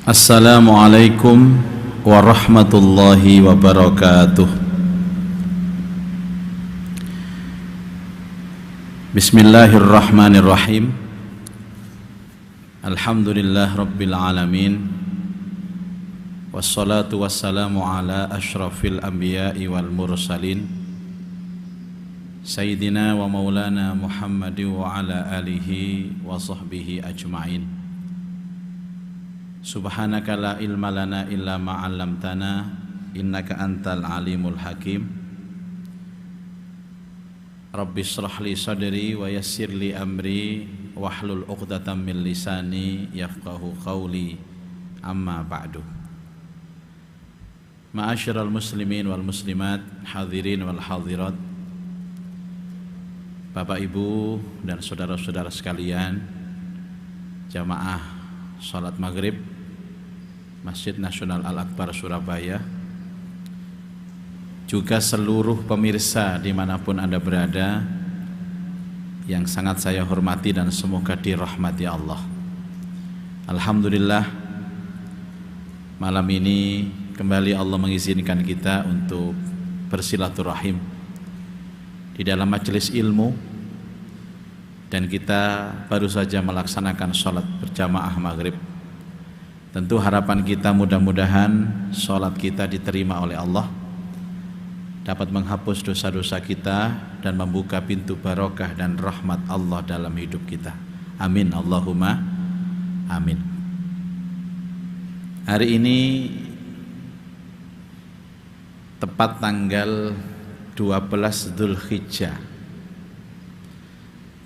Assalamualaikum warahmatullahi wabarakatuh. Bismillahirrahmanirrahim. Alhamdulillah rabbil alamin. Wassalatu wassalamu ala ashrafil anbiya'i wal mursalin Sayyidina wa maulana Muhammadin wa ala alihi wa sahbihi ajma'in. Subhanaka la ilma lana illa ma 'allamtana innaka antal alimul hakim. Rabbi shrah li sadri wa yassir li amri wahlul 'uqdatam min lisani yafqahu qawli. Amma ba'du. Ma'asyiral muslimin wal muslimat, hadirin wal hadirat, Bapak Ibu dan saudara-saudara sekalian, jamaah salat maghrib Masjid Nasional Al-Akbar Surabaya, juga seluruh pemirsa dimanapun Anda berada, yang sangat saya hormati dan semoga dirahmati Allah. Alhamdulillah, malam ini kembali Allah mengizinkan kita untuk bersilaturahim di dalam majelis ilmu, dan kita baru saja melaksanakan sholat berjamaah maghrib. Tentu harapan kita mudah-mudahan sholat kita diterima oleh Allah, dapat menghapus dosa-dosa kita dan membuka pintu barokah dan rahmat Allah dalam hidup kita. Amin, Allahumma amin. Hari ini tepat tanggal 12 Dzulhijjah,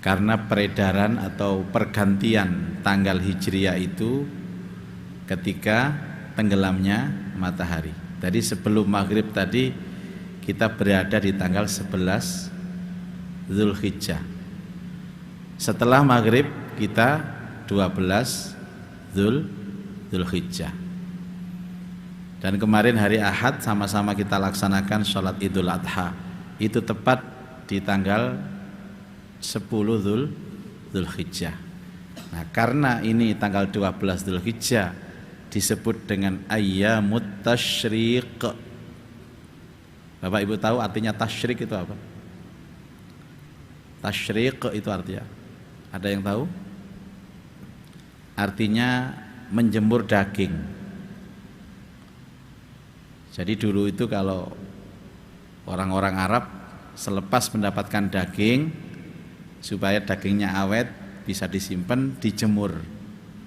karena peredaran atau pergantian tanggal hijriah itu ketika tenggelamnya matahari. Tadi sebelum maghrib tadi kita berada di tanggal 11 Dzulhijjah. Setelah maghrib kita 12 Dzulhijjah. Dan kemarin hari Ahad sama-sama kita laksanakan sholat Idul Adha. Itu tepat di tanggal 10 Dzulhijjah. Nah, karena ini tanggal 12 Dzulhijjah disebut dengan ayyamut tasyriq. Bapak Ibu tahu artinya tasyrik itu apa? Tasyrik itu artinya, ada yang tahu? Artinya menjemur daging. Jadi dulu itu kalau orang-orang Arab selepas mendapatkan daging, supaya dagingnya awet bisa disimpan, dijemur.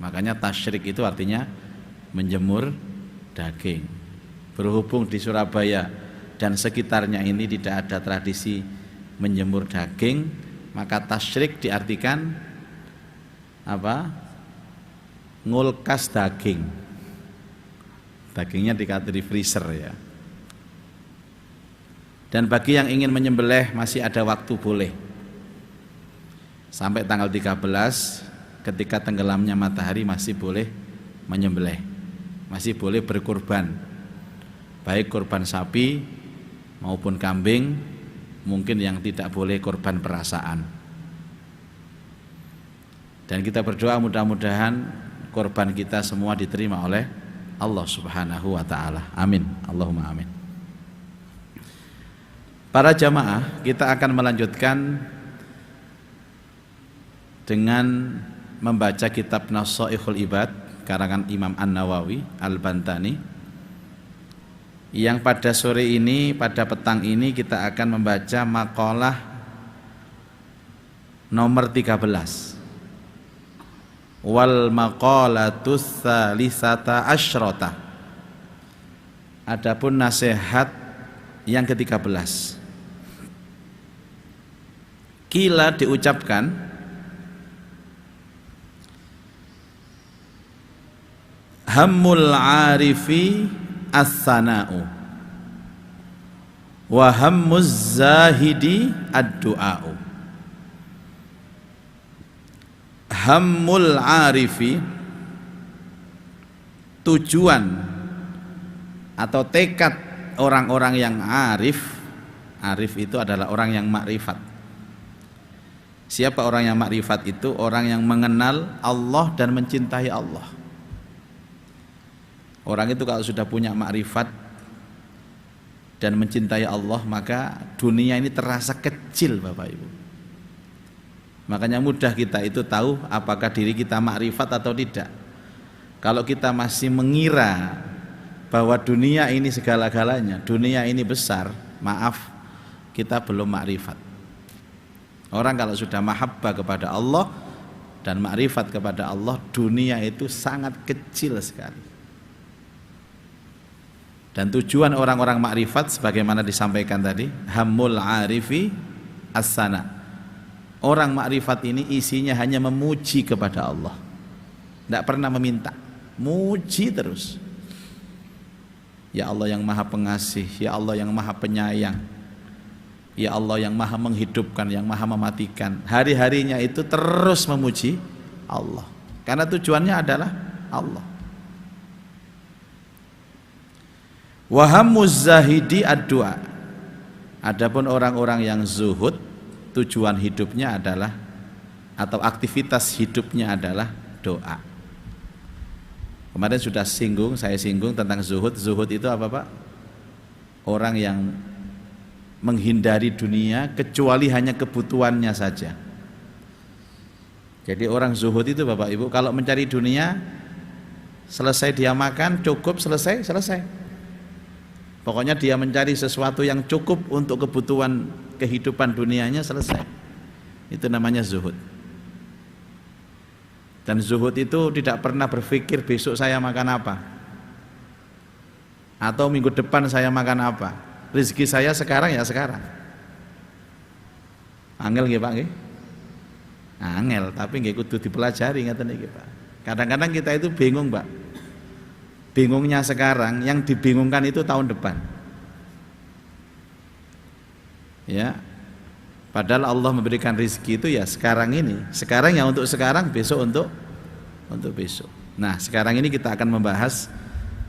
Makanya tasyrik itu artinya menjemur daging. Berhubung di Surabaya dan sekitarnya ini tidak ada tradisi menjemur daging, maka tasyrik diartikan apa? Ngulkas daging. Dagingnya dikasih di freezer ya. Dan bagi yang ingin menyembelih masih ada waktu, boleh. Sampai tanggal 13 ketika tenggelamnya matahari masih boleh menyembelih. Masih boleh berkurban. Baik kurban sapi maupun kambing, mungkin yang tidak boleh kurban perasaan. Dan kita berdoa mudah-mudahan kurban kita semua diterima oleh Allah Subhanahu wa ta'ala. Amin, Allahumma amin. Para jamaah, kita akan melanjutkan dengan membaca kitab Nashaihul Ibad karangan Imam An-Nawawi Al-Bantani, yang pada sore ini, pada petang ini kita akan membaca maqalah nomor 13. Wal maqalatus tsalisata asyrata. Adapun nasihat yang ke-13. Kila diucapkan hammul arifi as-sana'u wa hammuz zahidi ad-du'a'u. Hammul arifi, tujuan atau tekad orang-orang yang arif. Arif itu adalah orang yang makrifat. Siapa orang yang makrifat itu? Orang yang mengenal Allah dan mencintai Allah. Orang itu kalau sudah punya makrifat dan mencintai Allah, maka dunia ini terasa kecil, Bapak Ibu. Makanya mudah kita itu tahu apakah diri kita makrifat atau tidak. Kalau kita masih mengira bahwa dunia ini segala-galanya, dunia ini besar, maaf, kita belum makrifat. Orang kalau sudah mahabbah kepada Allah dan makrifat kepada Allah, dunia itu sangat kecil sekali. Dan tujuan orang-orang makrifat sebagaimana disampaikan tadi, hammul arifi as-sana. Orang makrifat ini isinya hanya memuji kepada Allah, tidak pernah meminta, muji terus. Ya Allah yang maha pengasih, ya Allah yang maha penyayang, ya Allah yang maha menghidupkan, yang maha mematikan. Hari-harinya itu terus memuji Allah, karena tujuannya adalah Allah. Wahammuz zahidi ad-du'a. Adapun orang-orang yang zuhud, tujuan hidupnya adalah, atau aktivitas hidupnya adalah doa. Kemarin sudah saya singgung tentang zuhud. Zuhud itu apa, Pak? Orang yang menghindari dunia kecuali hanya kebutuhannya saja. Jadi orang zuhud itu, Bapak Ibu, kalau mencari dunia, selesai dia makan, cukup, selesai. Pokoknya dia mencari sesuatu yang cukup untuk kebutuhan kehidupan dunianya, selesai. Itu namanya zuhud. Dan zuhud itu tidak pernah berpikir besok saya makan apa, atau minggu depan saya makan apa. Rezeki saya sekarang ya sekarang. Angel nggih Pak nggih? Angel, tapi nggih kudu dipelajari ngaten iki Pak. Kadang-kadang kita itu bingung, Pak. Bingungnya sekarang, yang dibingungkan itu tahun depan. Ya. Padahal Allah memberikan rezeki itu ya sekarang ini. Sekarang ya untuk sekarang, besok untuk besok. Nah, sekarang ini kita akan membahas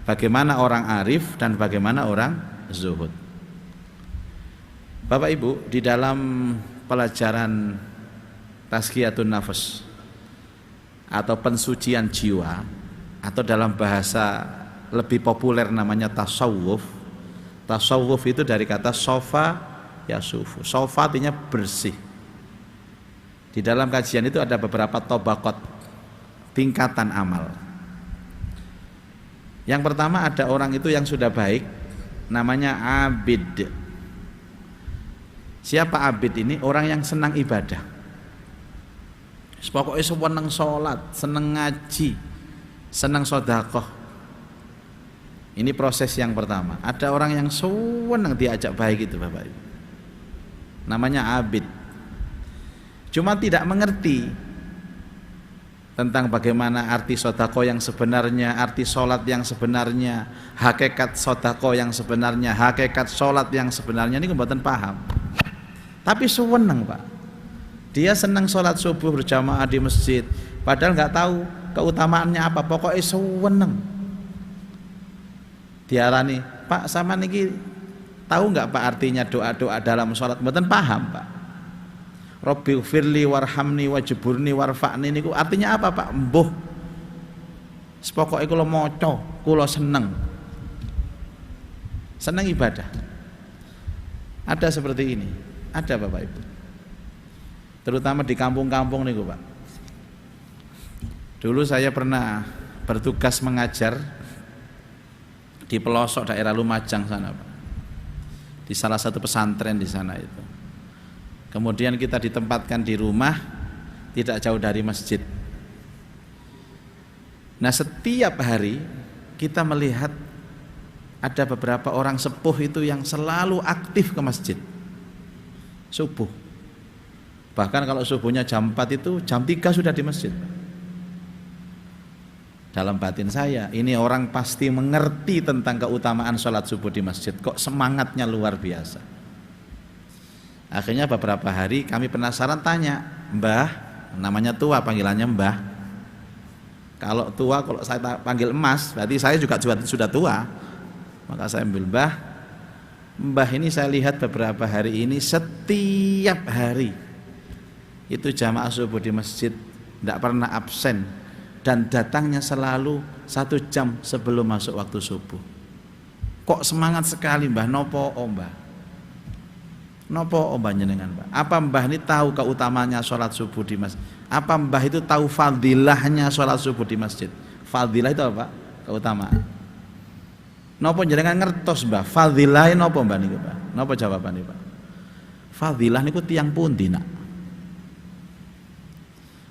bagaimana orang arif dan bagaimana orang zuhud. Bapak Ibu, di dalam pelajaran tazkiyatun nafas atau pensucian jiwa, atau dalam bahasa lebih populer namanya tasawuf. Tasawuf itu dari kata sofa yasufu. Sofa artinya bersih. Di dalam kajian itu ada beberapa tobakot, tingkatan amal. Yang pertama ada orang itu yang sudah baik, namanya abid. Siapa abid ini? Orang yang senang ibadah. Pokoknya senang sholat, senang ngaji, senang sodakoh. Ini proses yang pertama. Ada orang yang senang diajak baik itu, Bapak Ibu, namanya abid. Cuma tidak mengerti tentang bagaimana arti sodakoh yang sebenarnya, arti sholat yang sebenarnya, hakikat sodakoh yang sebenarnya, hakikat sholat yang sebenarnya. Ini kebetulan paham, tapi senang Pak. Dia senang sholat subuh berjamaah di masjid, padahal nggak tahu keutamaannya apa. Pokoknya senang. Diarani, Pak sama niki tahu nggak Pak artinya doa-doa dalam sholat? Mboten paham Pak. Robbi firli warhamni wajiburni warfa'ni niku artinya apa Pak? Mbuh. Sepokoknya kula maca, kula seneng. Seneng ibadah. Ada seperti ini. Ada Bapak Ibu. Terutama di kampung-kampung niku Pak. Dulu saya pernah bertugas mengajar di pelosok daerah Lumajang sana Pak. Di salah satu pesantren di sana itu. Kemudian kita ditempatkan di rumah tidak jauh dari masjid. Nah, setiap hari kita melihat ada beberapa orang sepuh itu yang selalu aktif ke masjid subuh. Bahkan kalau subuhnya jam 4 itu jam 3 sudah di masjid. Dalam batin saya, ini orang pasti mengerti tentang keutamaan sholat subuh di masjid. Kok semangatnya luar biasa. Akhirnya beberapa hari kami penasaran tanya, Mbah, namanya tua panggilannya Mbah. Kalau tua, kalau saya panggil Emas, berarti saya juga sudah tua. Maka saya ambil Mbah ini saya lihat beberapa hari ini setiap hari itu jamaah subuh di masjid tidak pernah absen dan datangnya selalu 1 jam sebelum masuk waktu subuh. Kok semangat sekali Mbah? Nopo Mbah? Nopo Mbah jenengan Mbah? Apa Mbah ini tahu keutamanya sholat subuh di masjid? Apa Mbah itu tahu fadilahnya sholat subuh di masjid? Fadilah itu apa? Keutamaan. Nopo jenengan ngertos Mbah? Fadilah nopo Mbah niku Mbah? Nopo jawabannya Pak? Fadilah niku tiang pundi nak?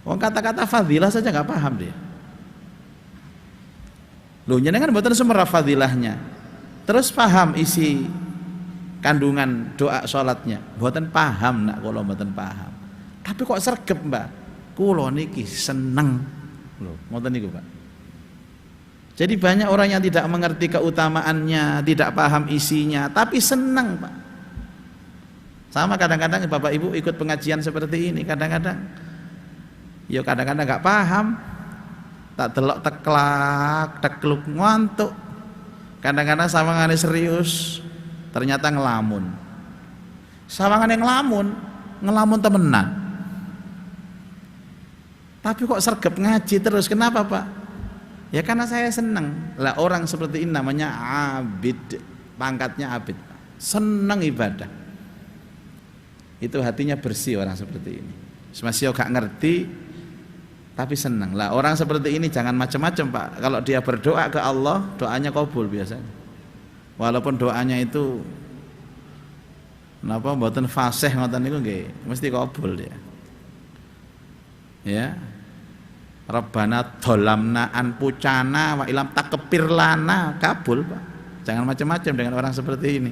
Wong kata-kata fadilah saja nggak paham dia. Loh jenengan mboten semerah fadilahnya. Terus paham isi kandungan doa sholatnya? Mboten paham nak, kula mboten paham. Tapi kok sregep Mbak? Kula niki seneng. Loh, ngoten niku Pak. Jadi banyak orang yang tidak mengerti keutamaannya, tidak paham isinya, tapi senang Pak. Sama kadang-kadang Bapak Ibu ikut pengajian seperti ini, kadang-kadang nggak paham, tak delok teklak, tekluk ngantuk. Kadang-kadang sawangane serius, ternyata ngelamun. Sawangane ngelamun temenan. Tapi kok sergap ngaji terus, kenapa Pak? Ya karena saya senang. Lah orang seperti ini namanya abid, pangkatnya abid. Senang ibadah. Itu hatinya bersih orang seperti ini. Masih gak ngerti tapi senang. Lah orang seperti ini jangan macam-macam Pak. Kalau dia berdoa ke Allah, doanya kabul biasanya. Walaupun doanya itu napa mboten fasih ngoten niku nggih, mesti kabul dia. Ya. Rabbana dolamna anpucana wa ilam takepir lana, kabul Pak. Jangan macam-macam dengan orang seperti ini.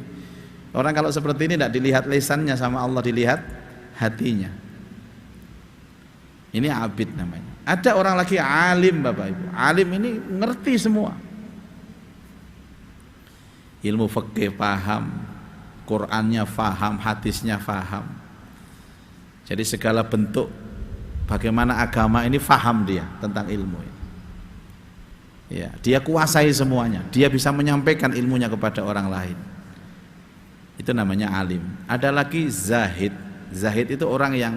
Orang kalau seperti ini tidak dilihat lisannya sama Allah, dilihat hatinya. Ini abid namanya. Ada orang lagi alim Bapak Ibu. Alim ini ngerti semua. Ilmu fikih paham, Qur'annya paham, hadisnya paham. Jadi segala bentuk bagaimana agama ini paham dia tentang ilmu. Ya, dia kuasai semuanya. Dia bisa menyampaikan ilmunya kepada orang lain. Itu namanya alim. Ada lagi zahid. Zahid itu orang yang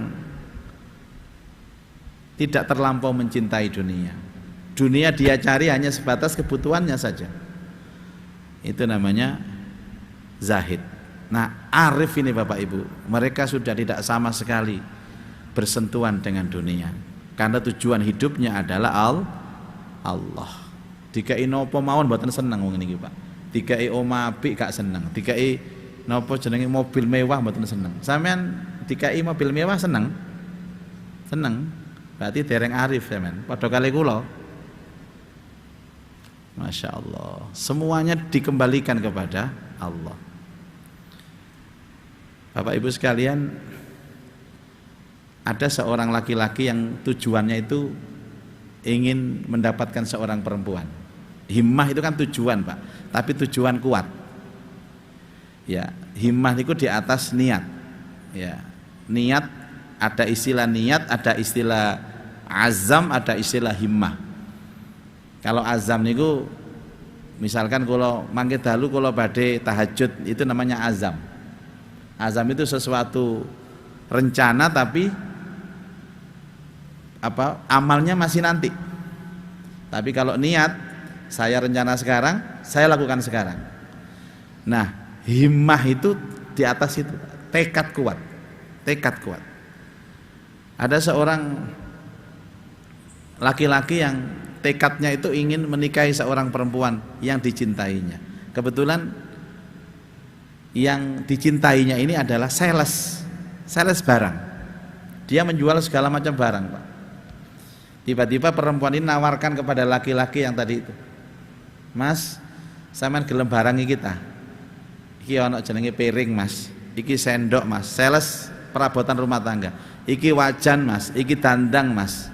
tidak terlampau mencintai dunia. Dunia dia cari hanya sebatas kebutuhannya saja. Itu namanya zahid. Nah, arif ini Bapak Ibu, mereka sudah tidak sama sekali bersentuhan dengan dunia. Karena tujuan hidupnya adalah Allah. Dikai napa mawon mboten seneng wong niki Pak. Dikai omah apik gak seneng. Dikai napa jenenge mobil mewah mboten seneng. Sampean dikai mobil mewah seneng? Seneng. Berarti dereng arif sampean. Padha kali kula. Masya Allah. Semuanya dikembalikan kepada Allah. Bapak Ibu sekalian, ada seorang laki-laki yang tujuannya itu ingin mendapatkan seorang perempuan. Himmah itu kan tujuan Pak, tapi tujuan kuat. Ya, himmah itu di atas niat. Ya, niat, ada istilah niat, ada istilah azam, ada istilah himmah. Kalau azam niku misalkan kalau mangke dalu kalau badhe tahajud itu namanya azam. Azam itu sesuatu rencana tapi apa amalnya masih nanti. Tapi kalau niat saya rencana sekarang, saya lakukan sekarang. Nah, himmah itu di atas itu, tekad kuat. Tekad kuat. Ada seorang laki-laki yang tekadnya itu ingin menikahi seorang perempuan yang dicintainya. Kebetulan yang dicintainya ini adalah sales barang. Dia menjual segala macam barang Pak. Tiba-tiba perempuan ini nawarkan kepada laki-laki yang tadi itu, Mas, sampean gelem barangi kita. Iki ana jenenge piring Mas, iki sendok Mas, sales perabotan rumah tangga. Iki wajan Mas, iki dandang Mas.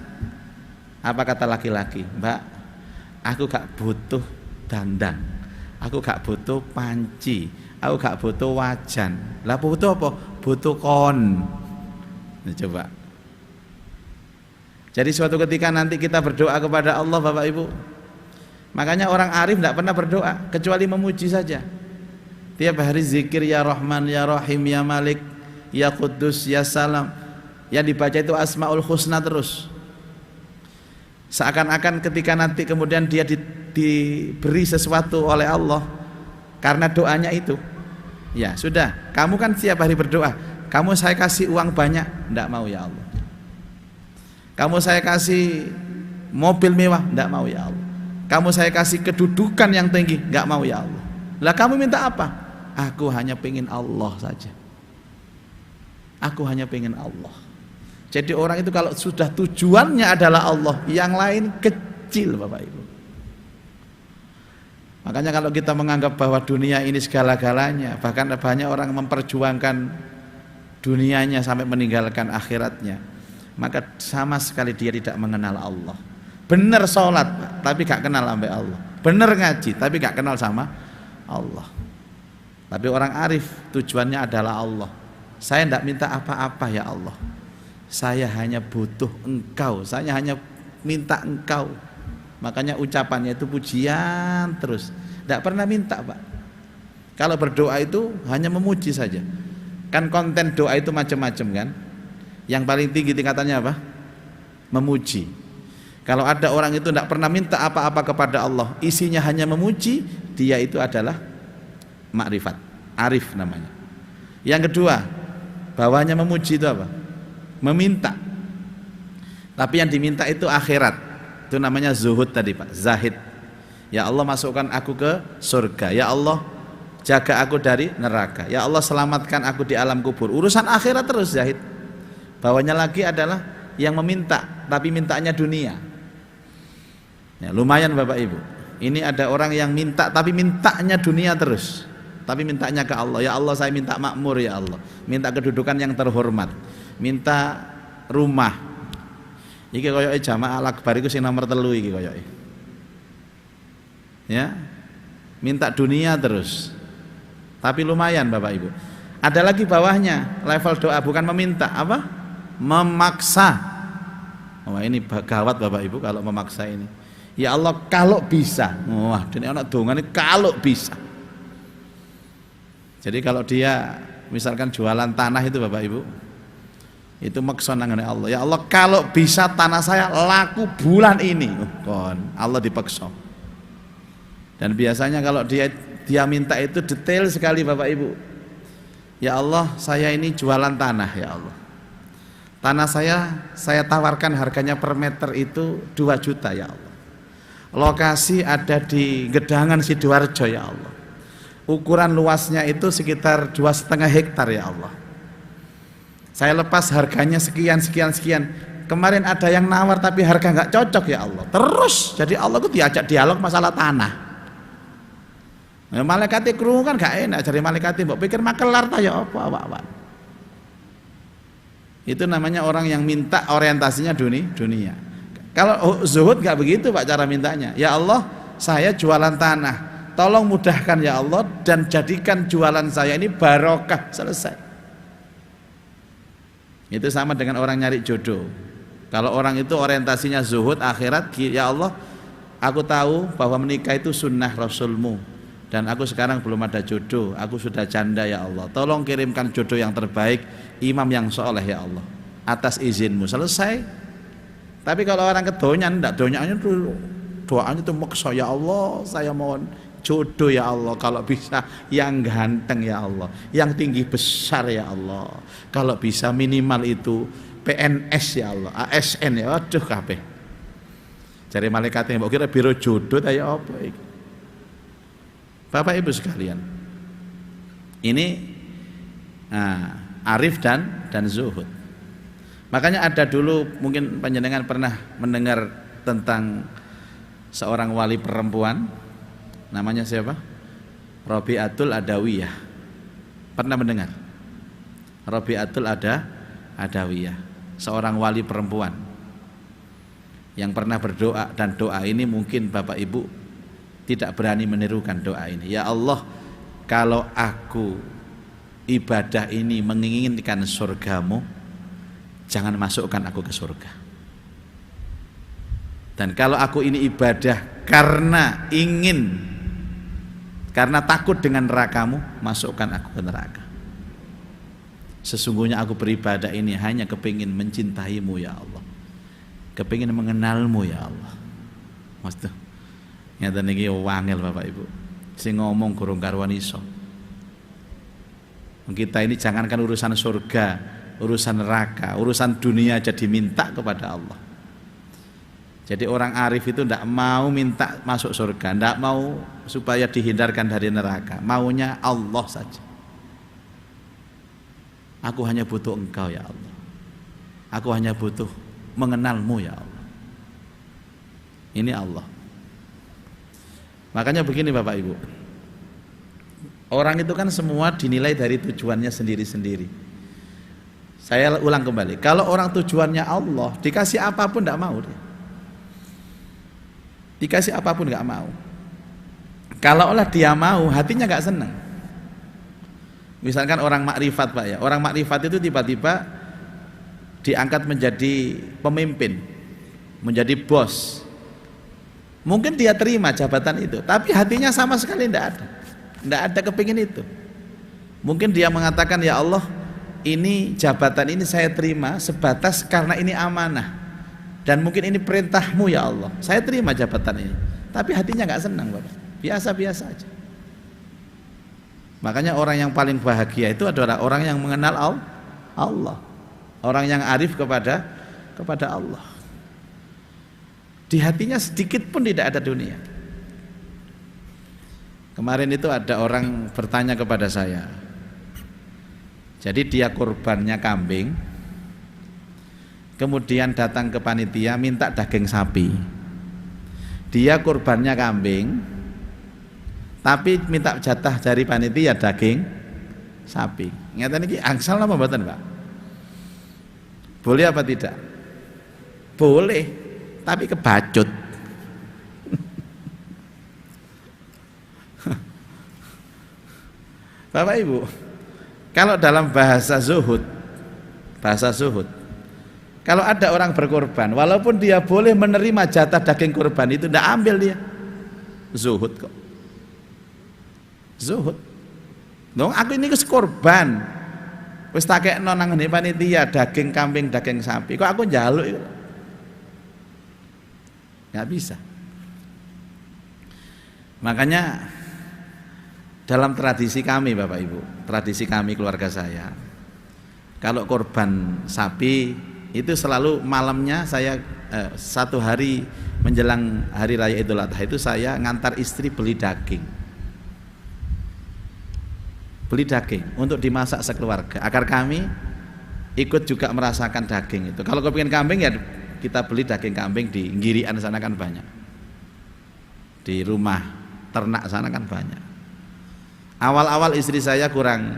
Apa kata laki-laki? Mbak, aku gak butuh dandang, aku gak butuh panci, aku gak butuh wajan. Lah butuh apa? Butuh kon. Nah, coba. Jadi suatu ketika nanti kita berdoa kepada Allah Bapak Ibu, makanya orang arif tidak pernah berdoa kecuali memuji saja. Tiap hari zikir ya Rahman ya Rahim ya Malik ya Quddus ya Salam Yang dibaca itu Asmaul Husna terus. Seakan-akan ketika nanti kemudian dia diberi sesuatu oleh Allah karena doanya itu, ya sudah, kamu kan setiap hari berdoa, kamu saya kasih uang banyak, enggak mau ya Allah. Kamu saya kasih mobil mewah, enggak mau ya Allah. Kamu saya kasih kedudukan yang tinggi, enggak mau ya Allah. Lah kamu minta apa? Aku hanya pengen Allah saja. Aku hanya pengen Allah. Jadi orang itu kalau sudah tujuannya adalah Allah, yang lain kecil Bapak Ibu. Makanya kalau kita menganggap bahwa dunia ini segala-galanya, bahkan banyak orang memperjuangkan dunianya sampai meninggalkan akhiratnya, maka sama sekali dia tidak mengenal Allah. Benar sholat tapi gak kenal sampai Allah. Benar ngaji tapi gak kenal sama Allah. Tapi orang arif tujuannya adalah Allah. Saya tidak minta apa-apa ya Allah, saya hanya butuh Engkau, saya hanya minta Engkau. Makanya ucapannya itu pujian terus, tidak pernah minta Pak. Kalau berdoa itu hanya memuji saja. Kan konten doa itu macam-macam kan. Yang paling tinggi tingkatannya apa? Memuji. Kalau ada orang itu tidak pernah minta apa-apa kepada Allah, isinya hanya memuji, dia itu adalah makrifat, arif namanya. Yang kedua, bawahnya memuji itu apa? Meminta. Tapi yang diminta itu akhirat. Itu namanya zuhud tadi Pak, zahid. Ya Allah masukkan aku ke surga. Ya Allah jaga aku dari neraka. Ya Allah selamatkan aku di alam kubur. Urusan akhirat terus zahid. Bawahnya lagi adalah yang meminta, tapi mintanya dunia. Ya, lumayan Bapak Ibu. Ini ada orang yang minta tapi mintanya dunia terus. Tapi mintanya ke Allah. Ya Allah saya minta makmur ya Allah. Minta kedudukan yang terhormat. Minta rumah. Iki koyoke jamaah al-akbar iku sing nomor 3 iki koyoke. Ya. Minta dunia terus. Tapi lumayan Bapak Ibu. Ada lagi bawahnya level doa bukan meminta, apa? Memaksa. Wah ini gawat Bapak Ibu kalau memaksa ini. Ya Allah kalau bisa. Wah, dene ana dongane kalau bisa. Jadi kalau dia misalkan jualan tanah itu Bapak Ibu, itu maksa nangane Allah. Ya Allah kalau bisa tanah saya laku bulan ini. Kon Allah dipaksa. Dan biasanya kalau dia minta itu detail sekali Bapak Ibu. Ya Allah saya ini jualan tanah ya Allah. Tanah saya tawarkan harganya per meter itu 2 juta ya Allah. Lokasi ada di Gedangan Sidoarjo ya Allah. Ukuran luasnya itu sekitar 2,5 hektar ya Allah. Saya lepas harganya sekian. Kemarin ada yang nawar tapi harga nggak cocok ya Allah. Terus jadi Allah itu diajak dialog masalah tanah. Ya, malaikatnya krungu kan gak enak cari malaikatnya. Mbok pikir makelar ta ya apa awak. Itu namanya orang yang minta orientasinya dunia. Kalau zuhud gak begitu Pak cara mintanya. Ya Allah saya jualan tanah, tolong mudahkan ya Allah dan jadikan jualan saya ini barokah. Selesai. Itu sama dengan orang nyari jodoh. Kalau orang itu orientasinya zuhud akhirat, ya Allah aku tahu bahwa menikah itu sunnah Rasulmu dan aku sekarang belum ada jodoh, aku sudah janda ya Allah, tolong kirimkan jodoh yang terbaik, imam yang soleh ya Allah atas izinmu. Selesai. Tapi kalau orang kedonyan, enggak, donyannya tuh doanya tuh maksa, ya Allah saya mohon jodoh ya Allah, kalau bisa yang ganteng ya Allah, yang tinggi besar ya Allah, kalau bisa minimal itu PNS ya Allah, ASN ya. Aduh kabeh cari malaikatnya mbok kira biro jodoh ya apa iki. Bapak Ibu sekalian, ini arif dan zuhud. Makanya ada dulu mungkin panjenengan pernah mendengar tentang seorang wali perempuan, namanya siapa? Rabi'atul Adawiyah. Pernah mendengar? Rabi'atul Adawiyah, seorang wali perempuan yang pernah berdoa, dan doa ini mungkin Bapak Ibu tidak berani menirukan doa ini. Ya Allah, kalau aku ibadah ini menginginkan surgamu, jangan masukkan aku ke surga. Dan kalau aku ini ibadah karena takut dengan nerakamu, masukkan aku ke neraka. Sesungguhnya aku beribadah ini hanya kepingin mencintaimu ya Allah, kepingin mengenalmu ya Allah. Maksud ngeten iki wangel Bapak Ibu. Sing ngomong gurung karuan iso. Kita ini jangankan urusan surga, urusan neraka, urusan dunia aja diminta kepada Allah. Jadi orang arif itu tidak mau minta masuk surga, tidak mau supaya dihindarkan dari neraka, maunya Allah saja. Aku hanya butuh Engkau ya Allah, aku hanya butuh mengenalmu ya Allah. Ini Allah. Makanya begini Bapak Ibu, orang itu kan semua dinilai dari tujuannya sendiri-sendiri. Saya ulang kembali, kalau orang tujuannya Allah, dikasih apapun tidak mau dia. Dikasih apapun nggak mau. Kalau olah dia mau, hatinya nggak senang. Misalkan orang makrifat Pak ya, orang makrifat itu tiba-tiba diangkat menjadi pemimpin, menjadi bos. Mungkin dia terima jabatan itu, tapi hatinya sama sekali tidak ada kepingin itu. Mungkin dia mengatakan, ya Allah, ini jabatan ini saya terima sebatas karena ini amanah. Dan mungkin ini perintahmu ya Allah, saya terima jabatan ini, tapi hatinya nggak senang Bapak, biasa-biasa aja. Makanya orang yang paling bahagia itu adalah orang yang mengenal Allah, orang yang arif kepada Allah. Di hatinya sedikit pun tidak ada dunia. Kemarin itu ada orang bertanya kepada saya, jadi dia kurbannya kambing, kemudian datang ke panitia minta daging sapi. Dia kurbannya kambing, tapi minta jatah dari panitia daging sapi. Ngeten iki angsal apa mboten, Pak? Boleh apa tidak? Boleh, tapi kebacut. Bapak Ibu, kalau dalam bahasa zuhud, kalau ada orang berkorban, walaupun dia boleh menerima jatah daging kurban itu, tidak ambil dia. Zuhud kok. Zuhud. Dong, aku ini korban. Wis tak kekno nang ngene panitia daging kambing, daging sapi. Kok aku njaluk itu? Nggak bisa. Makanya dalam tradisi kami Bapak Ibu, tradisi kami keluarga saya, kalau korban sapi itu selalu malamnya saya satu hari menjelang hari raya Idul Adha itu saya ngantar istri beli daging untuk dimasak sekeluarga agar kami ikut juga merasakan daging itu. Kalau kepingin kambing ya kita beli daging kambing di Girian sana kan banyak, di rumah ternak sana kan banyak. Awal-awal istri saya kurang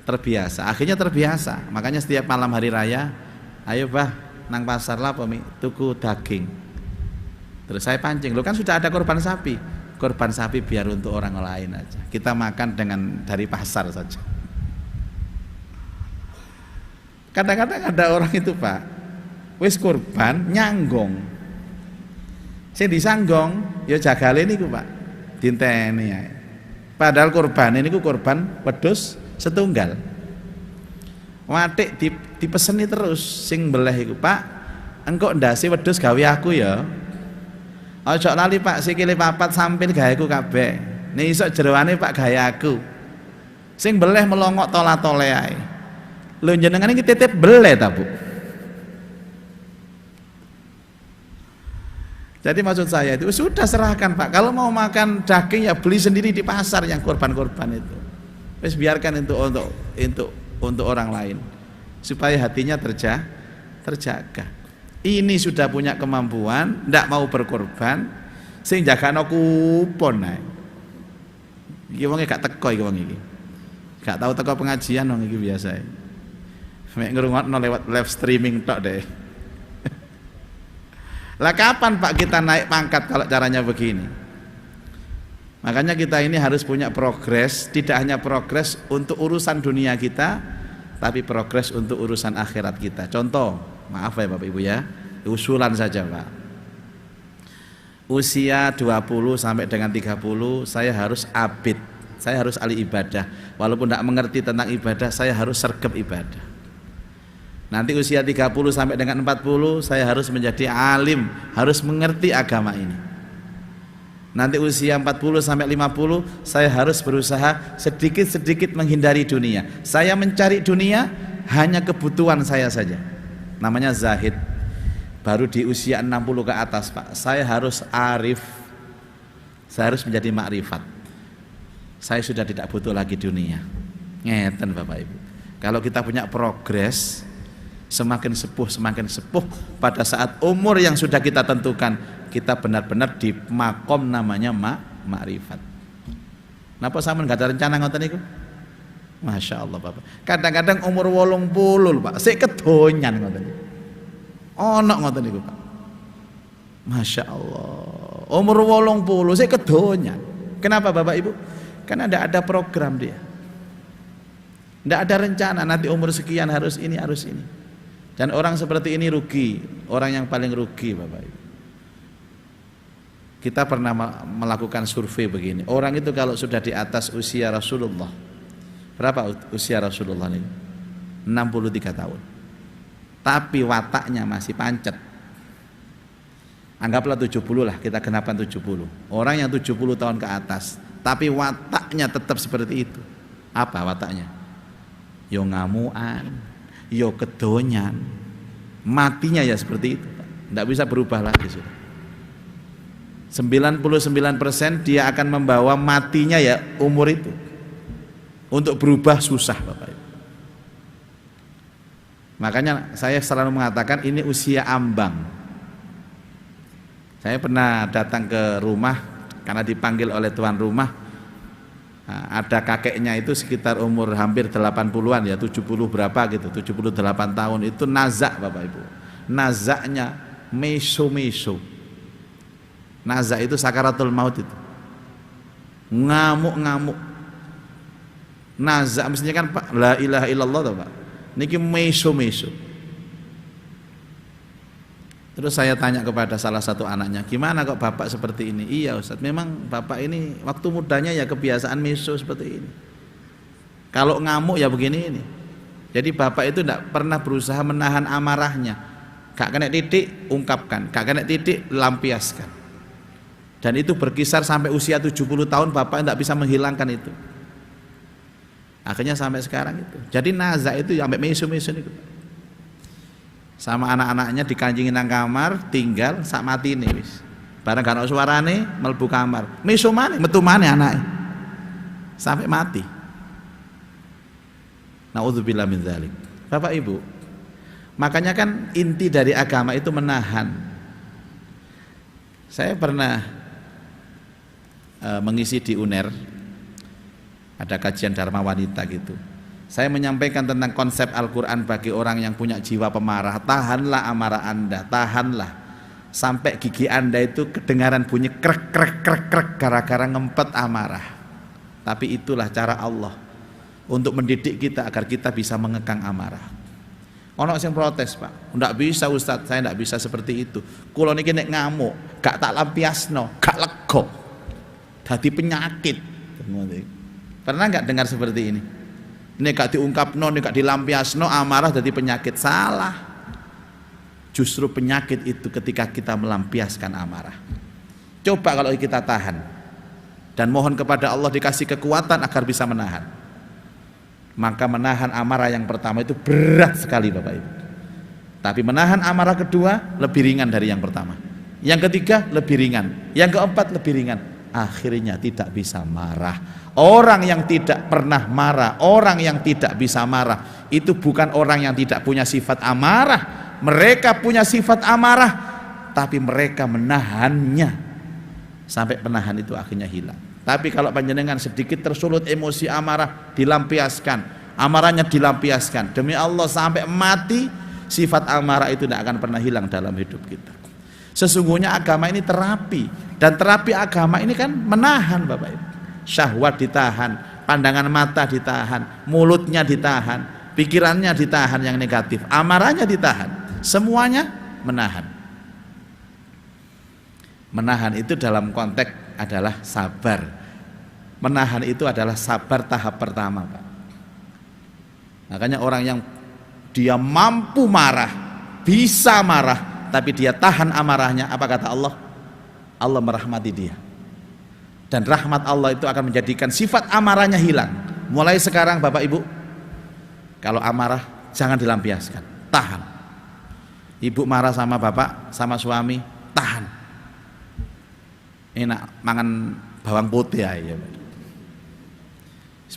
terbiasa, akhirnya terbiasa. Makanya setiap malam hari raya, ayo bah nang pasar lah pemi tuku daging. Terus saya pancing, lo kan sudah ada korban sapi biar untuk orang lain aja. Kita makan dari pasar saja. Kadang-kadang ada orang itu Pak, wis korban nyanggong, sing disanggong, ya jagale niku Pak, dinteni ya. Padahal korban ini korban wedhus setunggal. Watik dipeseni terus sing beleh iku, Pak, engko ndase wedhus gawe aku ya. Aja lali Pak, sikile papat sampil gaweku kabeh. Nek isok jeroane Pak gawe aku. Sing beleh melongok tola-tole ae. Lho jenengan iki titip beleh ta, Bu? Jadi maksud saya itu sudah serahkan Pak. Kalau mau makan daging ya beli sendiri di pasar yang korban-korban itu. Wis biarkan untuk orang lain supaya hatinya terjaga. Ini sudah punya kemampuan, ndak mau berkorban, sing jagano kupon ae. Iki wong gak teko iki wong iki. Gak tahu teko pengajian wong iki biasa. Mek ngrungokno lewat live streaming tok deh. Lah kapan Pak kita naik pangkat kalau caranya begini? Makanya kita ini harus punya progres, tidak hanya progres untuk urusan dunia kita, tapi progres untuk urusan akhirat kita. Contoh, maaf ya Bapak Ibu ya, usulan saja Pak. Usia 20 sampai dengan 30 saya harus abid Saya harus ahli ibadah. Walaupun tidak mengerti tentang ibadah, saya harus sergap ibadah. Nanti usia 30 sampai dengan 40 saya harus menjadi alim, harus mengerti agama ini. Nanti usia 40 sampai 50 saya harus berusaha sedikit-sedikit menghindari dunia. Saya mencari dunia hanya kebutuhan saya saja. Namanya zahid. Baru di usia 60 ke atas, Pak, saya harus arif. Saya harus menjadi makrifat. Saya sudah tidak butuh lagi dunia. Ngeten Bapak Ibu. Kalau kita punya progres, semakin sepuh pada saat umur yang sudah kita tentukan, kita benar-benar di makom namanya makrifat. Napa sampean gak ada rencana ngoten niku? Masya Allah Bapak. Kadang-kadang umur 80 Pak, sik kedonyan ngoten niku. Ono ngoten niku Pak. Masya Allah. Umur 80 sik kedonyan. Kenapa Bapak Ibu? Karena ada program dia. Tidak ada rencana nanti umur sekian harus ini, harus ini. Dan orang seperti ini rugi, orang yang paling rugi Bapak Ibu. Kita pernah melakukan survei begini, orang itu kalau sudah di atas usia Rasulullah, berapa usia Rasulullah ini? 63 tahun. Tapi wataknya masih pancet. Anggaplah 70 lah, kita kenapan 70. Orang yang 70 tahun ke atas, tapi wataknya tetap seperti itu. Apa wataknya? Yo ngamuan, yo kedonyan, matinya ya seperti itu, tidak bisa berubah lagi sudah. 99% dia akan membawa matinya ya umur itu. Untuk berubah susah Bapak Ibu. Makanya saya selalu mengatakan ini usia ambang. Saya pernah datang ke rumah karena dipanggil oleh tuan rumah. Nah, ada kakeknya itu sekitar umur hampir 80-an ya, 70 berapa gitu, 78 tahun, itu nazak Bapak Ibu. Nazaknya meso-meso. Nazak itu sakaratul maut itu. Ngamuk-ngamuk. Nazak mestinya kan Pak, la ilaha illallah toh Pak. Niki meso-meso. Terus saya tanya kepada salah satu anaknya, gimana kok bapak seperti ini? Iya Ustaz, memang bapak ini waktu mudanya ya kebiasaan meso seperti ini. Kalau ngamuk ya begini ini. Jadi bapak itu tidak pernah berusaha menahan amarahnya. Gak kena titik, ungkapkan. Gak kena titik, lampiaskan. Dan itu berkisar sampai usia 70 tahun bapak tidak bisa menghilangkan itu. Akhirnya sampai sekarang itu. Jadi nazak itu sampai meso-meso itu. Sama anak-anaknya dikanjingin nang kamar, tinggal sak mati nih wis. Bareng kan suarane mlebu kamar. Meso maneh, metu maneh anake. Sampai mati. Nauzubillah min dzalik. Bapak Ibu, makanya kan inti dari agama itu menahan. Saya pernah mengisi di UNER, ada kajian Dharma Wanita gitu. Saya menyampaikan tentang konsep Al-Quran bagi orang yang punya jiwa pemarah. Tahanlah amarah Anda, tahanlah. Sampai gigi Anda itu kedengaran bunyi krek krek krek krek gara-gara ngempet amarah. Tapi itulah cara Allah untuk mendidik kita agar kita bisa mengekang amarah. Ono sing protes Pak, ndak bisa Ustadz, saya ndak bisa seperti itu. Kulo niki nek ngamuk, gak tak lampiasno, gak lega. Dadi penyakit. Pernah nggak dengar seperti ini? Ini gak diungkapno, ini gak dilampiasno, amarah jadi penyakit. Salah. Justru penyakit itu ketika kita melampiaskan amarah. Coba kalau kita tahan dan mohon kepada Allah dikasih kekuatan agar bisa menahan. Maka menahan amarah yang pertama itu berat sekali Bapak Ibu. Tapi menahan amarah kedua lebih ringan dari yang pertama. Yang ketiga lebih ringan. Yang keempat lebih ringan. Akhirnya tidak bisa marah. Orang yang tidak pernah marah, orang yang tidak bisa marah, itu bukan orang yang tidak punya sifat amarah. Mereka punya sifat amarah, tapi mereka menahannya sampai penahan itu akhirnya hilang. Tapi kalau panjenengan sedikit tersulut emosi amarah, dilampiaskan, amarahnya dilampiaskan, demi Allah sampai mati, sifat amarah itu tidak akan pernah hilang dalam hidup kita. Sesungguhnya agama ini terapi, dan terapi agama ini kan menahan Bapak Ibu. Syahwat ditahan, pandangan mata ditahan, mulutnya ditahan, pikirannya ditahan yang negatif, amarahnya ditahan, semuanya menahan. Menahan itu dalam konteks adalah sabar. Menahan itu adalah sabar tahap pertama, Pak. Makanya orang yang dia mampu marah, bisa marah, tapi dia tahan amarahnya, apa kata Allah? Allah merahmati dia. Dan rahmat Allah itu akan menjadikan sifat amarahnya hilang. Mulai sekarang Bapak Ibu, kalau amarah jangan dilampiaskan, tahan. Ibu marah sama bapak, sama suami, tahan. Enak mangan bawang putih ya.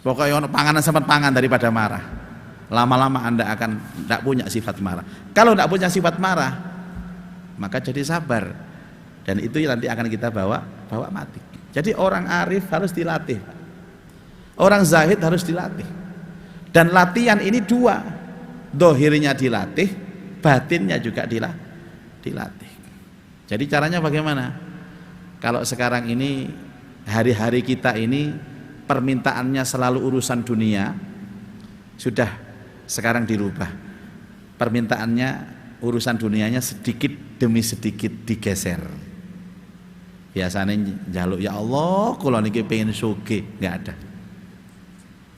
Pokoknya panganan sama pangan daripada marah. Lama-lama Anda akan tidak punya sifat marah. Kalau tidak punya sifat marah, maka jadi sabar. Dan itu nanti akan kita bawa mati. Jadi orang arif harus dilatih. Orang zahid harus dilatih. Dan latihan ini dua. Dohirnya dilatih, batinnya juga dilatih. Jadi caranya bagaimana? Kalau sekarang ini hari-hari kita ini permintaannya selalu urusan dunia, sudah sekarang dirubah. Permintaannya urusan dunianya sedikit demi sedikit digeser. Biasanya njaluk ya Allah, kula niki pengen sugih, enggak ada.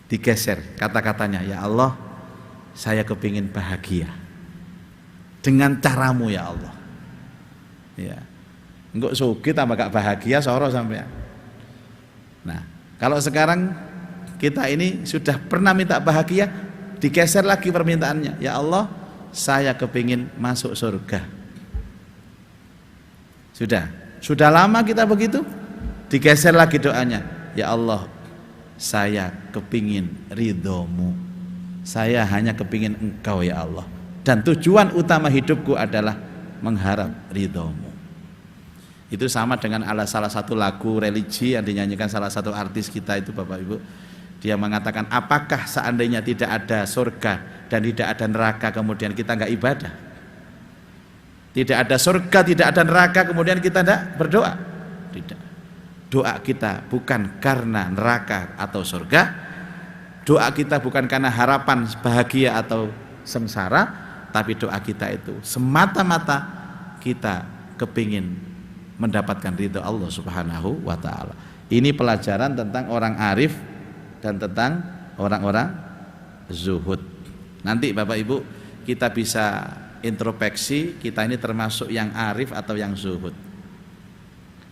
Digeser kata-katanya, ya Allah, saya kepingin bahagia dengan caramu ya Allah. Ya. Engkau sugih tambah gak bahagia soro sampean. Nah, kalau sekarang kita ini sudah pernah minta bahagia, digeser lagi permintaannya. Ya Allah, saya kepingin masuk surga. Sudah lama kita begitu, digeser lagi doanya. Ya Allah, saya kepingin ridhomu. Saya hanya kepingin engkau ya Allah. Dan tujuan utama hidupku adalah mengharap ridhomu. Itu sama dengan salah satu lagu religi yang dinyanyikan salah satu artis kita itu Bapak Ibu. Dia mengatakan, apakah seandainya tidak ada surga dan tidak ada neraka kemudian kita enggak ibadah? Tidak ada surga, tidak ada neraka kemudian kita enggak berdoa? Tidak. Doa kita bukan karena neraka atau surga. Doa kita bukan karena harapan bahagia atau sengsara, tapi doa kita itu semata-mata kita kepingin mendapatkan ridho Allah Subhanahu wa ta'ala. Ini pelajaran tentang orang arif dan tentang orang-orang zuhud. Nanti Bapak Ibu kita bisa introspeksi, kita ini termasuk yang arif atau yang zuhud,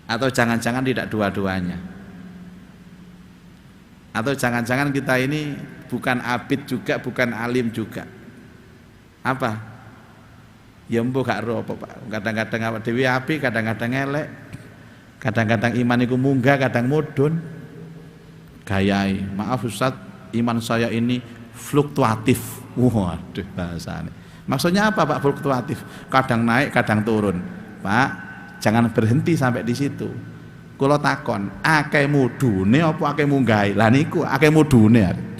atau jangan-jangan tidak dua-duanya, atau jangan-jangan kita ini bukan abid juga, bukan alim juga. Apa? Ya mbok gak ro apa Pak. Kadang-kadang awak dhewe apik, kadang-kadang elek. Kadang-kadang iman iku munggah, kadang mudhun. Gayai, maaf Ustaz, iman saya ini fluktuatif. Waduh bahasane. Maksudnya apa Pak fluktuatif? Kadang naik, kadang turun. Pak, jangan berhenti sampai di situ. Kula takon, akeh mudune apa akeh munggahe? Lah niku akeh mudune.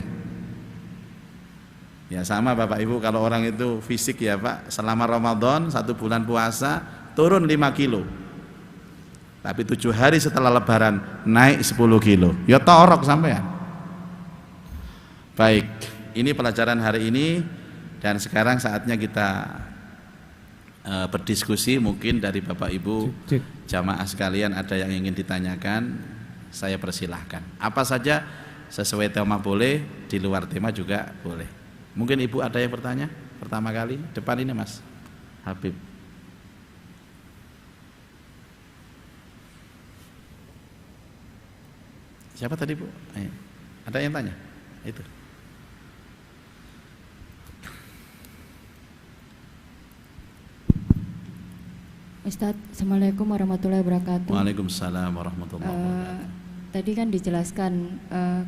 Ya sama Bapak Ibu, kalau orang itu fisik ya Pak, selama Ramadan 1 bulan puasa turun 5 kilo, tapi 7 hari setelah lebaran naik 10 kilo, ya torok sampean. Baik, ini pelajaran hari ini. Dan sekarang saatnya kita berdiskusi. Mungkin dari Bapak Ibu jamaah sekalian ada yang ingin ditanyakan, saya persilahkan. Apa saja, sesuai tema boleh, di luar tema juga boleh. Mungkin Ibu ada yang bertanya pertama kali, depan ini Mas Habib. Siapa tadi Bu? Ada yang tanya? Itu. Ustadz, Assalamualaikum warahmatullahi wabarakatuh. Waalaikumsalam warahmatullahi wabarakatuh. Tadi kan dijelaskan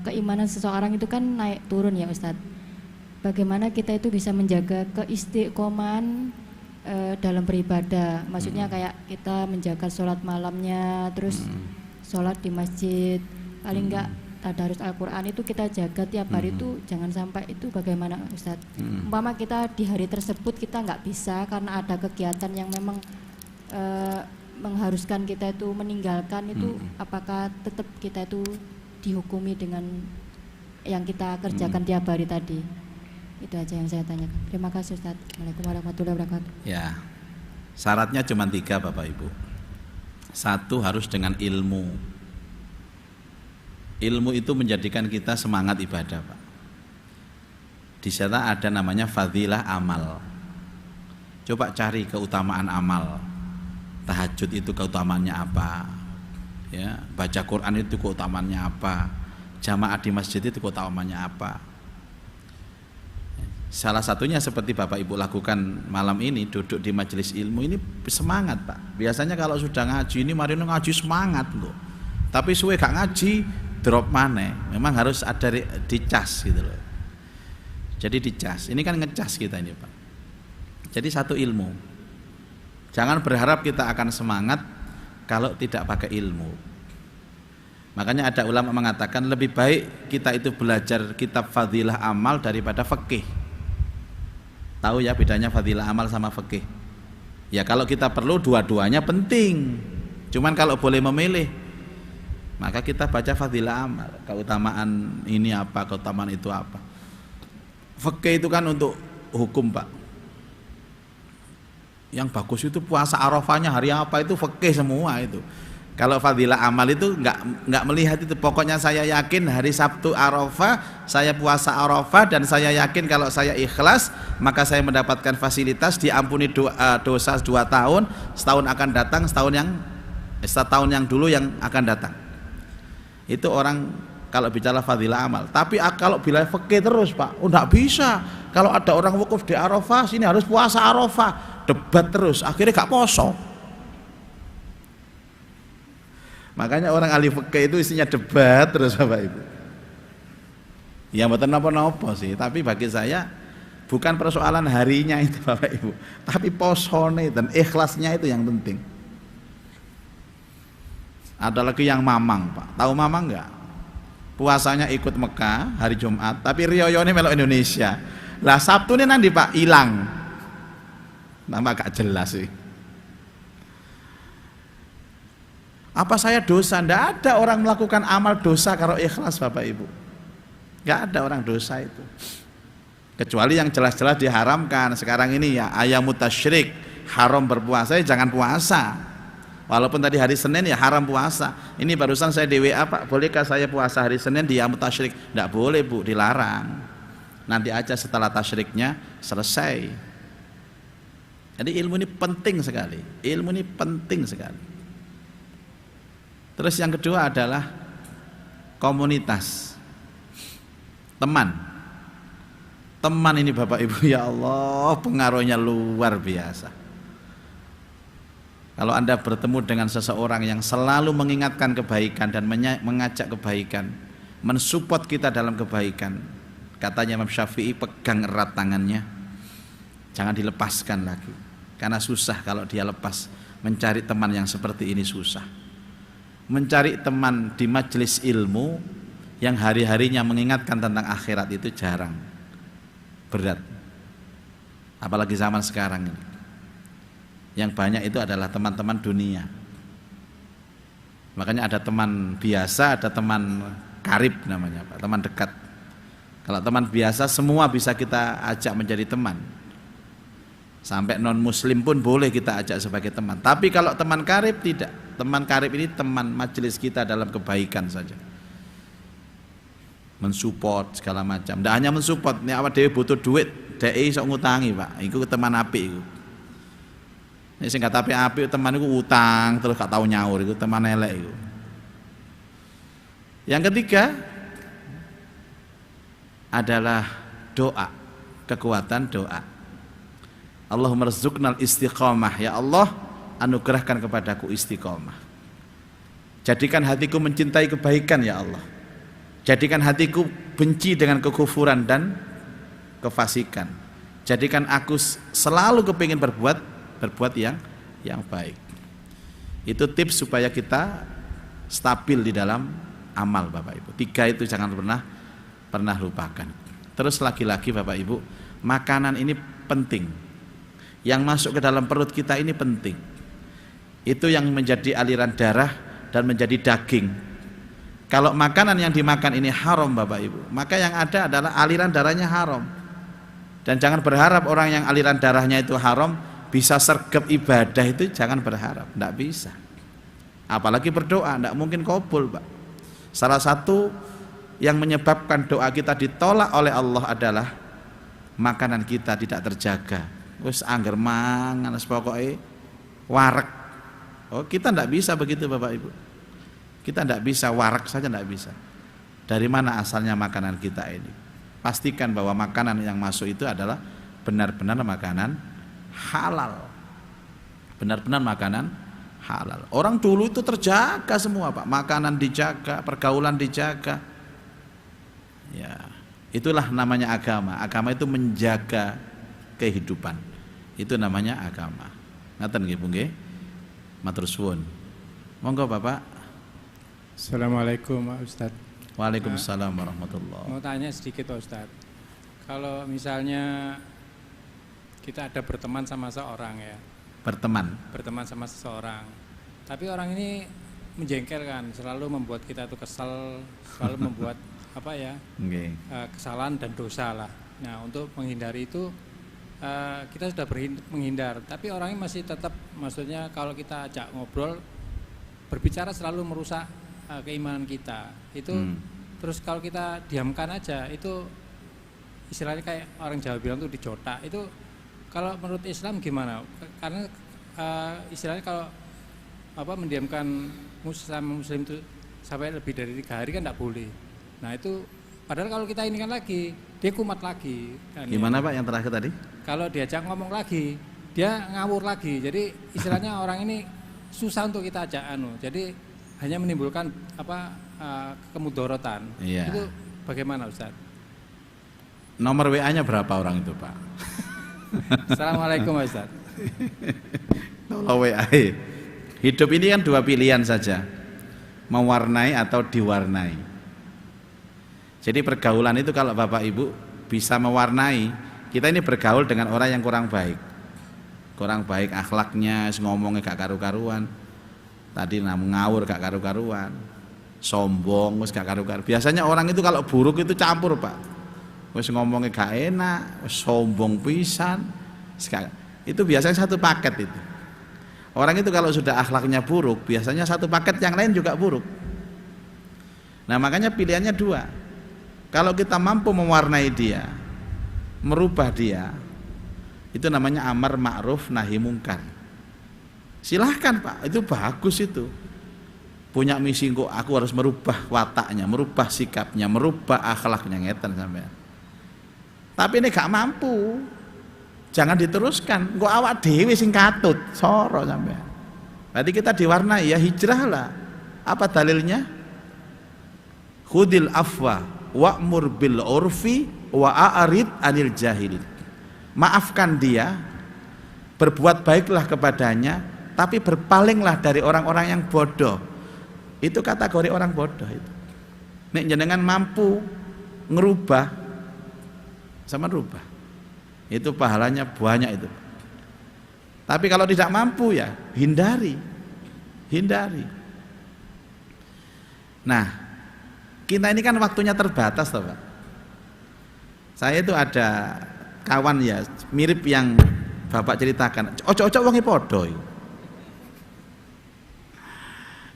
keimanan seseorang itu kan naik turun ya Ustadz. Bagaimana kita itu bisa menjaga keistiqomahan dalam beribadah? Maksudnya kayak kita menjaga sholat malamnya, terus sholat di masjid, paling enggak tadarus Al-Quran itu kita jaga tiap hari itu, jangan sampai itu. Bagaimana Ustadz? Umpama kita di hari tersebut kita nggak bisa karena ada kegiatan yang memang mengharuskan kita itu meninggalkan itu, apakah tetap kita itu dihukumi dengan yang kita kerjakan tiap hari tadi? Itu aja yang saya tanyakan. Terima kasih Ustaz. Assalamualaikum warahmatullahi wabarakatuh. Ya, syaratnya cuma 3 Bapak Ibu. 1 harus dengan ilmu. Ilmu itu menjadikan kita semangat ibadah, Pak. Di sana ada namanya fadilah amal. Coba cari keutamaan amal. Tahajud itu keutamaannya apa? Ya, baca Quran itu keutamaannya apa? Jamaah di masjid itu keutamaannya apa? Salah satunya seperti Bapak Ibu lakukan malam ini, duduk di majelis ilmu ini semangat, Pak. Biasanya kalau sudah ngaji ini mari ngaji semangat loh. Tapi suwe gak ngaji drop mana? Memang harus ada dicas gitu loh. Jadi dicas. Ini kan ngecas kita ini, Pak. Jadi satu ilmu. Jangan berharap kita akan semangat kalau tidak pakai ilmu. Makanya ada ulama mengatakan lebih baik kita itu belajar kitab fadilah amal daripada fikih. Tahu ya bedanya fadilah amal sama fikih? Ya kalau kita perlu dua-duanya penting. Cuman kalau boleh memilih, maka kita baca fadilah amal. Keutamaan ini apa, keutamaan itu apa. Fikih itu kan untuk hukum, Pak. Yang bagus itu puasa Arafahnya hari apa itu fikih semua itu. Kalau fadilah amal itu enggak melihat itu. Pokoknya saya yakin hari Sabtu Arafah saya puasa Arafah dan saya yakin kalau saya ikhlas maka saya mendapatkan fasilitas diampuni dosa 2 tahun, setahun akan datang, setahun yang dulu yang akan datang. Itu orang kalau bicara fadilah amal. Tapi kalau bila fikih terus, Pak, enggak bisa. Kalau ada orang wukuf di Arafah, sini harus puasa Arafah. Debat terus, akhirnya gak poso. Makanya orang ahli fikih itu isinya debat terus, Bapak Ibu. Ya mboten napa-napa sih, tapi bagi saya bukan persoalan harinya itu, Bapak Ibu, tapi posone dan ikhlasnya itu yang penting. Ada lagi yang mamang, Pak. Tahu mamang enggak? Puasanya ikut Mekah hari Jumat, tapi riyoyone melok Indonesia. Lah Sabtu ini nanti, Pak, hilang. Nama gak jelas sih. Apa saya dosa? Tidak ada orang melakukan amal dosa kalau ikhlas, Bapak Ibu. Tidak ada orang dosa itu. Kecuali yang jelas-jelas diharamkan. Sekarang ini ya ayamut tasyrik, haram berpuasa, ya jangan puasa. Walaupun tadi hari Senin ya haram puasa. Ini barusan saya di WA, Pak, bolehkah saya puasa hari Senin di ayamut tasyrik? Tidak boleh, Bu, dilarang. Nanti aja setelah tasyriknya selesai. Jadi ilmu ini penting sekali. Ilmu ini penting sekali. Terus yang kedua adalah komunitas, teman. Teman ini Bapak Ibu, ya Allah, pengaruhnya luar biasa. Kalau Anda bertemu dengan seseorang yang selalu mengingatkan kebaikan dan mengajak kebaikan, mensupport kita dalam kebaikan, katanya Imam Syafi'i, pegang erat tangannya, jangan dilepaskan lagi. Karena susah kalau dia lepas. Mencari teman yang seperti ini susah. Mencari teman di majelis ilmu yang hari-harinya mengingatkan tentang akhirat itu jarang, berat. Apalagi zaman sekarang ini. Yang banyak itu adalah teman-teman dunia. Makanya ada teman biasa, ada teman karib namanya, Pak, teman dekat. Kalau teman biasa semua bisa kita ajak menjadi teman. Sampai non muslim pun boleh kita ajak sebagai teman. Tapi kalau teman karib tidak. Teman karib ini teman majelis kita dalam kebaikan saja. Mensupport segala macam. Tidak hanya mensupport, ini awak dhewe butuh duit, dhek iso ngutangi, Pak. Iku teman apik iku. Nek sing gak apik teman iku utang terus gak tau nyaur, iku teman elek iku. Yang ketiga adalah doa, kekuatan doa. Allahumma rzuqnal istiqamah, ya Allah anugerahkan kepadaku istiqamah. Jadikan hatiku mencintai kebaikan, ya Allah. Jadikan hatiku benci dengan kekufuran dan kefasikan. Jadikan aku selalu kepingin berbuat yang baik. Itu tips supaya kita stabil di dalam amal, Bapak Ibu. 3 itu jangan pernah lupakan. Terus lagi-lagi Bapak Ibu, makanan ini penting. Yang masuk ke dalam perut kita ini penting. Itu yang menjadi aliran darah dan menjadi daging. Kalau makanan yang dimakan ini haram, Bapak Ibu, maka yang ada adalah aliran darahnya haram. Dan jangan berharap orang yang aliran darahnya itu haram bisa sergap ibadah, itu jangan berharap, tidak bisa. Apalagi berdoa, tidak mungkin kabul, Pak. Salah satu yang menyebabkan doa kita ditolak oleh Allah adalah makanan kita tidak terjaga. Wis angger mangan pokoke wareg. Oh, kita tidak bisa begitu Bapak Ibu. Kita tidak bisa wareg saja, tidak bisa. Dari mana asalnya makanan kita ini? Pastikan bahwa makanan yang masuk itu adalah benar-benar makanan halal. Benar-benar makanan halal. Orang dulu itu terjaga semua Pak. Makanan dijaga, pergaulan dijaga. Ya, itulah namanya agama. Agama itu menjaga kehidupan. Itu namanya agama. Ngaten nggih Bu nggih? Matur suwun. Monggo Bapak. Assalamualaikum Pak Ustaz. Waalaikumsalam warahmatullahi. Mau tanya sedikit Pak Ustaz. Kalau misalnya kita ada berteman sama seorang ya. Berteman sama seseorang. Tapi orang ini menjengkelkan, selalu membuat kita tuh kesal, selalu membuat kesalahan dan dosa lah. Nah, untuk menghindari itu kita sudah menghindar, tapi orangnya masih tetap, maksudnya kalau kita ajak ngobrol, berbicara selalu merusak keimanan kita. Itu terus kalau kita diamkan aja, itu istilahnya kayak orang Jawa bilang tuh dijotak. Itu kalau menurut Islam gimana? Karena istilahnya kalau mendiamkan muslim itu sampai lebih dari 3 hari kan tidak boleh. Nah itu padahal kalau kita ini kan lagi dia kumat lagi kan. Gimana Pak yang terakhir tadi? Kalau diajak ngomong lagi dia ngawur lagi. Jadi istilahnya orang ini susah untuk kita ajak jadi hanya menimbulkan kemudorotan. Iya. Itu bagaimana Ustaz? Nomor WA-nya berapa orang itu Pak? Assalamualaikum Ustaz. Kalau WA. Hidup ini kan 2 pilihan saja, mewarnai atau diwarnai. Jadi pergaulan itu kalau Bapak Ibu bisa mewarnai, kita ini bergaul dengan orang yang kurang baik akhlaknya, ngomongnya gak karu-karuan, tadi ngawur gak karu-karuan, sombong gak karu-karuan. Biasanya orang itu kalau buruk itu campur Pak, wis ngomongnya gak enak, sombong pisan, itu biasanya satu paket itu. Orang itu kalau sudah akhlaknya buruk, biasanya satu paket yang lain juga buruk. Nah makanya pilihannya 2. Kalau kita mampu mewarnai dia, merubah dia, itu namanya amar ma'ruf nahi mungkar. Silahkan Pak, itu bagus itu. Punya misi kok, aku harus merubah wataknya, merubah sikapnya, merubah akhlaknya, ngeten sampean. Tapi ini gak mampu, jangan diteruskan. Kok awak dhewe sing katut, soro sampean. Berarti kita diwarnai, ya hijrahlah. Apa dalilnya? Khudil afwa wa'mur bil urfi wa a'rid anil jahilin. Maafkan dia, berbuat baiklah kepadanya, tapi berpalinglah dari orang-orang yang bodoh. Itu kategori orang bodoh itu. Nek jenengan mampu ngerubah sama rubah, itu pahalanya banyak itu. Tapi kalau tidak mampu ya hindari. Nah, kita ini kan waktunya terbatas toh Pak. Saya itu ada kawan ya mirip yang Bapak ceritakan. Ojo-ojo wonge podo.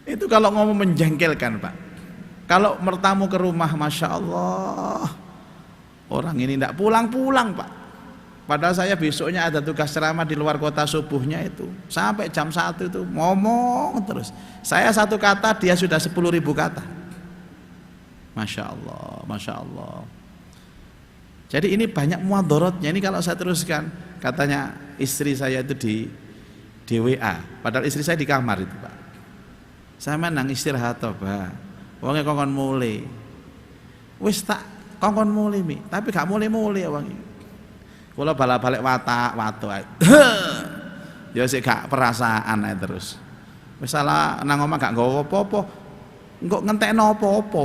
Itu kalau ngomong menjengkelkan Pak. Kalau mertamu ke rumah, Masya Allah, orang ini tidak pulang-pulang Pak. Padahal saya besoknya ada tugas ceramah di luar kota subuhnya itu. Sampai jam 1 itu ngomong terus. Saya satu kata, dia sudah 10.000 kata. Masya Allah, Masya Allah. Jadi ini banyak muadharotnya. Ini kalau saya teruskan, katanya istri saya itu di WA. Padahal istri saya di kamar itu Pak. Saya menang istirahat toh Pak. Wongnya kongkon mulai. Wis tak kongkon mulai mi. Tapi gak mulai-mulai wong. Kalau balik watak ya sih gak perasaan aja terus. Misalnya nang omah gak nggawa apa-apa, engko ngentekno apa-apa.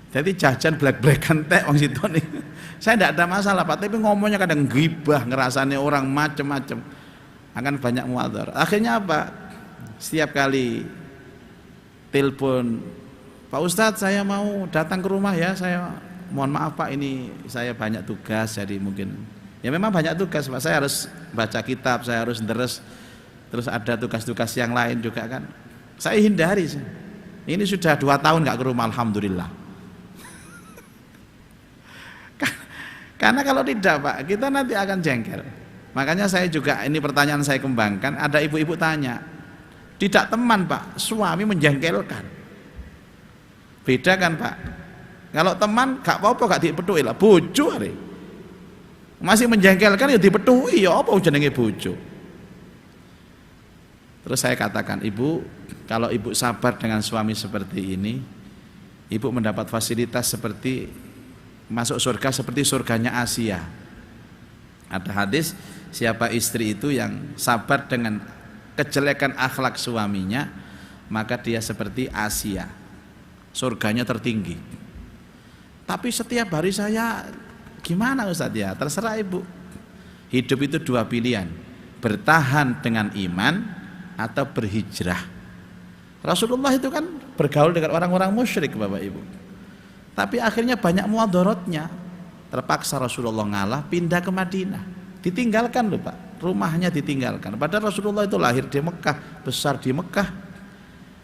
Jadi jajan black-blackan tek wong situ nih. Saya tidak ada masalah Pak, tapi ngomongnya kadang gibah, ngerasane orang macem-macem. Akan banyak muadhar. Akhirnya apa? Setiap kali telepon, Pak Ustadz saya mau datang ke rumah ya, saya mohon maaf Pak, ini saya banyak tugas, jadi mungkin ya memang banyak tugas Pak, saya harus baca kitab, saya harus deres, terus ada tugas-tugas yang lain juga kan, saya hindari Ini sudah 2 tahun nggak ke rumah, alhamdulillah. Karena kalau tidak Pak, kita nanti akan jengkel. Makanya saya juga, ini pertanyaan saya kembangkan, ada ibu-ibu tanya, tidak teman Pak, suami menjengkelkan. Beda kan Pak? Kalau teman gak apa-apa, gak dipetui lah, bojo hari. Masih menjengkelkan ya dipetui, ya apa jenenge bojo. Terus saya katakan, ibu, kalau ibu sabar dengan suami seperti ini, ibu mendapat fasilitas seperti masuk surga seperti surganya Asia. Ada hadis, siapa istri itu yang sabar dengan kejelekan akhlak suaminya, maka dia seperti Asia, surganya tertinggi. Tapi setiap hari saya gimana Ustaz ya? Terserah ibu. Hidup itu 2 pilihan, bertahan dengan iman atau berhijrah. Rasulullah itu kan bergaul dengan orang-orang musyrik Bapak Ibu, tapi akhirnya banyak muadaratnya. Terpaksa Rasulullah ngalah, pindah ke Madinah, ditinggalkan loh Pak, rumahnya ditinggalkan. Padahal Rasulullah itu lahir di Mekah, besar di Mekah,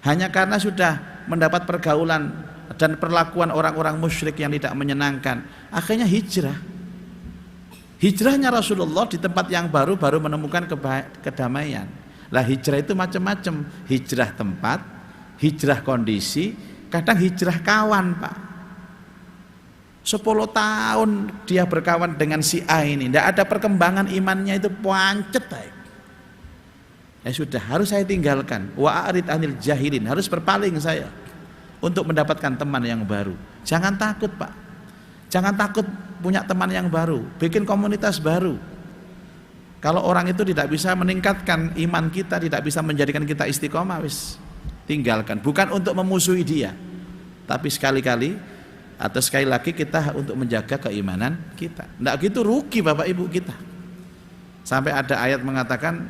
hanya karena sudah mendapat pergaulan dan perlakuan orang-orang musyrik yang tidak menyenangkan, akhirnya hijrah. Hijrahnya Rasulullah di tempat yang baru menemukan kedamaian. Lah hijrah itu macam-macam, hijrah tempat, hijrah kondisi, kadang hijrah kawan Pak. 10 tahun dia berkawan dengan si A ini, tidak ada perkembangan imannya, itu pancet baik. Ya sudah, harus saya tinggalkan. Wa arid anil jahilin, harus berpaling saya untuk mendapatkan teman yang baru. Jangan takut Pak, jangan takut punya teman yang baru, bikin komunitas baru. Kalau orang itu tidak bisa meningkatkan iman kita, tidak bisa menjadikan kita istiqomah, wis tinggalkan. Bukan untuk memusuhi dia, tapi sekali-kali atau sekali lagi kita untuk menjaga keimanan kita. Tidak gitu rugi Bapak Ibu kita. Sampai ada ayat mengatakan,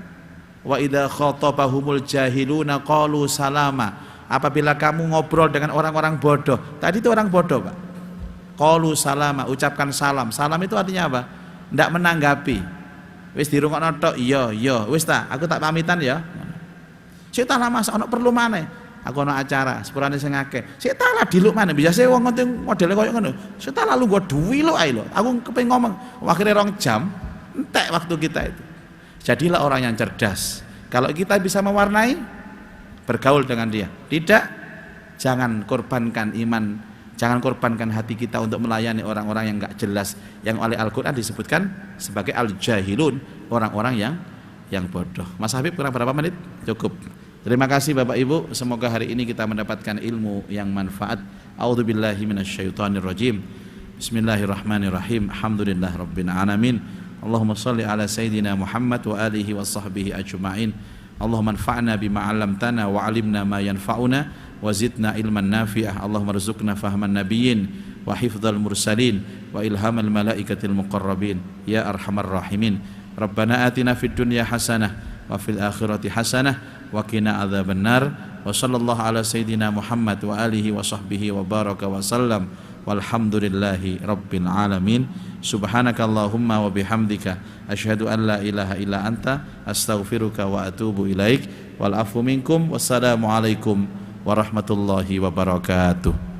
wa idza khatabahumul jahiluna qalu salama. Apabila kamu ngobrol dengan orang-orang bodoh, tadi itu orang bodoh Pak, qalu salama, ucapkan salam. Salam itu artinya apa? Tidak menanggapi. Wis dirungokno tok, iya wis ta, aku tak pamitan ya. Sik ta Mas, ana perlu maneh. Aku ana acara, sepurane sing akeh. Sik ta lah diluk maneh. Biasane wong ngono modele koyo ngono. Sik ta lalu gua duwi lho ae lho. Aku kepengin ngomong, akhirnya 2 jam entek waktu kita itu. Jadilah orang yang cerdas. Kalau kita bisa mewarnai, bergaul dengan dia. Tidak, jangan korbankan iman, jangan korbankan hati kita untuk melayani orang-orang yang enggak jelas, yang oleh Al-Qur'an disebutkan sebagai al-jahilun, orang-orang yang bodoh. Mas Habib kurang berapa menit? Cukup. Terima kasih Bapak Ibu, semoga hari ini kita mendapatkan ilmu yang manfaat. A'udzubillahi minasyaitonirrajim. Bismillahirrahmanirrahim. Alhamdulillahirabbil alamin. Allahumma shalli ala sayidina Muhammad wa alihi wa sahbihi ajma'in. Allahumma anfa'na bima 'allamtana wa 'allimna ma yanfa'una wa zidna ilman nafi'ah. Allahumma rzuqna fahman nabiyyin wa hifdzal mursalin wa ilhamal malaikatil muqarrabin ya arhamar rahimin. Rabbana atina fid dunya hasanah wa fil akhirati hasanah wa qina adzabannar. Wa sallallahu ala sayidina Muhammad wa alihi wa sahbihi wa baraka wa sallam. Walhamdulillahi rabbil alamin. Subhanakallahumma wa bihamdika asyhadu an la ilaha illa anta astaghfiruka wa atubu ilaik. Wal afu minkum. Wassalamu alaikum warahmatullahi wabarakatuh.